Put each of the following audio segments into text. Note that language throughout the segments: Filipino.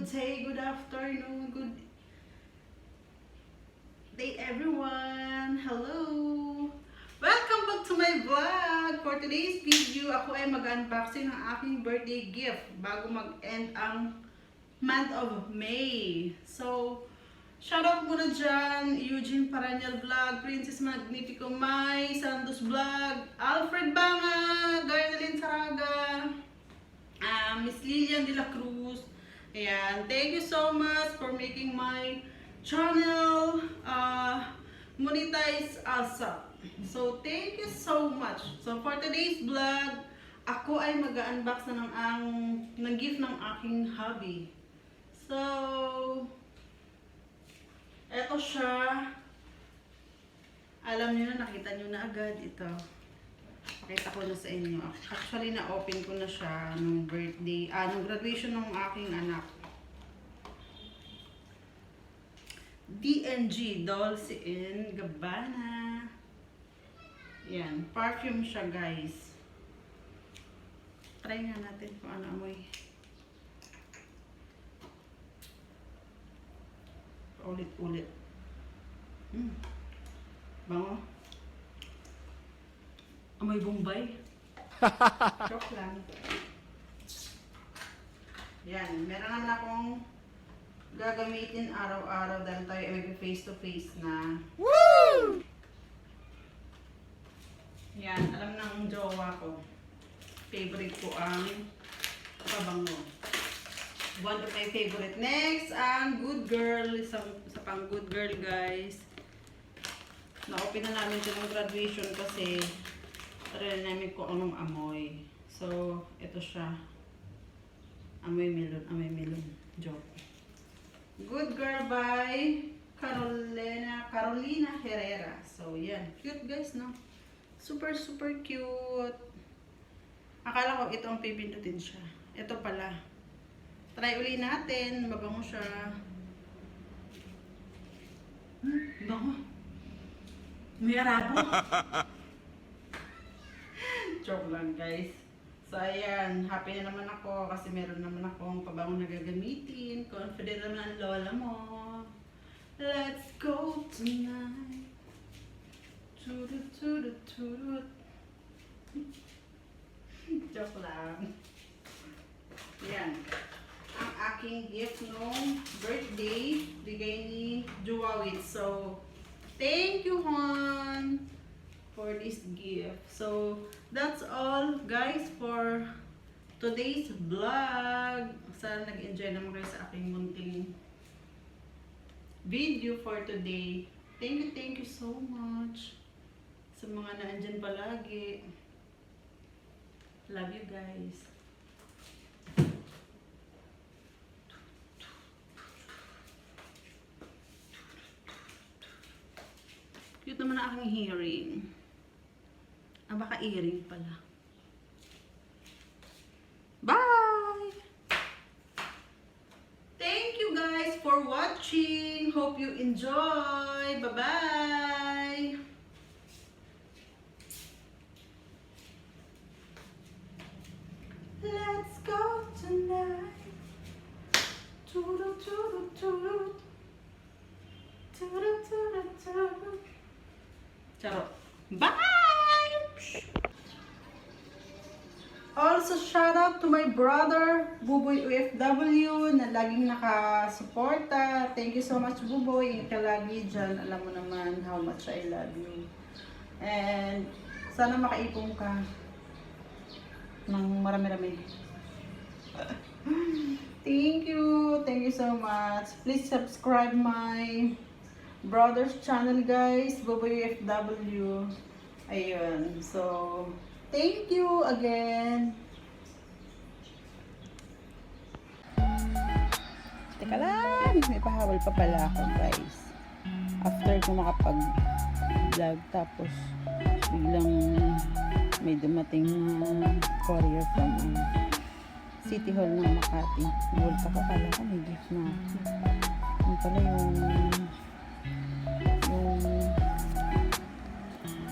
good day, good afternoon, good day everyone. Hello! Welcome back to my vlog. For today's video, ako ay mag-unboxing ng aking birthday gift bago mag-end ang month of May. So, shoutout muna dyan, Eugene Paranyal Vlog, Princess Magnifico Mai, Santos Vlog, Alfred Banga, Garnalyn Saraga, Miss Lilian De La Cruz. Ayan, thank you so much for making my channel monetize ASAP. So, thank you so much. So, for today's vlog, ako ay mag-unbox na ng gift ng aking hubby. So, eto siya. Alam niyo na, nakita niyo na agad ito. Pakita ko na sa inyo. Actually, na-open ko na siya nung birthday, nung graduation ng aking anak. D&G, Dolce & Gabbana. Yan, perfume siya guys. Try nga natin kung ano amoy. Ulit-ulit. Bango. Amoy Bombay. Joke lang. Yan, meron naman akong gagamitin araw-araw dahil tayo ay face-to-face na. Woo! Yan, alam ng jowa ko. Favorite ko ang pabango. One of my favorite. Next, ang Good Girl. Isa pang Good Girl, guys. Na-open na namin ito ng graduation kasi try namin kung anong amoy. So, ito siya. Amoy melon. Joke. Good Girl by Carolina Herrera. So, yan. Cute guys, no? Super cute. Akala ko ito ang pipindutin siya. Ito pala. Try uli natin. Mabango siya. Bango. May arabo. Joke lang guys. So ayan, happy na naman ako kasi meron naman akong pabango na gagamitin. Confident naman ang lola mo. Let's go tonight. Turut. Joke lang. Yan. Ang aking gift nung birthday, bigay ni Juwawit. So, thank you, hon, for this gift. So, that's all, guys, for today's vlog. Sana nag-enjoy naman kayo sa aking munting video for today. Thank you so much sa mga naandyan palagi. Love you guys. Cute naman ang aking hearing. Baka earring pala. Bye! Thank you guys for watching. Hope you enjoy. Bye-bye! Let's go tonight. Charot. Bye! Also, shout out to my brother, Buboy OFW, na laging nakasuporta. Thank you so much, Buboy. Ingat ka lagi dyan. Alam mo naman how much I love you. And sana makaipong ka ng marami-rami. Thank you so much. Please subscribe my brother's channel guys, Buboy OFW. Ayun, so thank you again. Teka lang, may pahawal pa pala ako guys. After ko makapag-vlog, tapos biglang may dumating na courier from City Hall ng Makati. Bulta ko, kala ko may gift na ako. Yung pala yung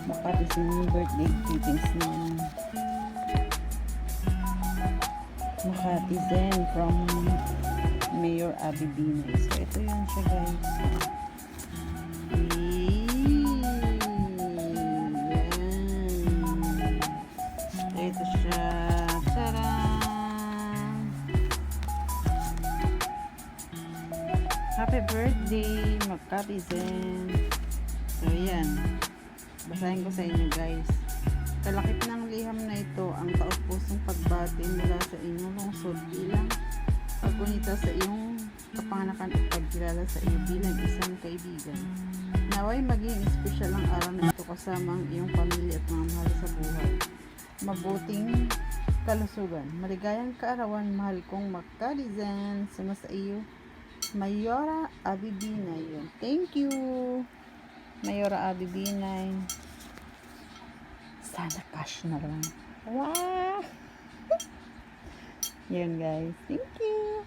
Makati yung birthday greetings ng Makati Zen from Mayor Abby Binay. So, ito yun siya, guys. Yan. Ito siya. Tadaan! Happy birthday, Magkabizen. So, yan. Basahin ko sa inyo, guys. Kalakip ng liham na ito ang taos-pusong pagbati mula sa inyong lungsod bilang pagkunita sa iyong kapanganakan at pagkilala sa iyo bilang isang kaibigan. Naway maging espesyal ang araw na ito kasama ang iyong pamilya at mga mahal sa buhay. Mabuting kalusugan. Maligayang kaarawan, mahal kong Magkabizen. Suma sa iyo, Mayora Abby Binay. Thank you, Mayora Abby Binay. Sana cash na lang. Wow! Yun, guys. Thank you.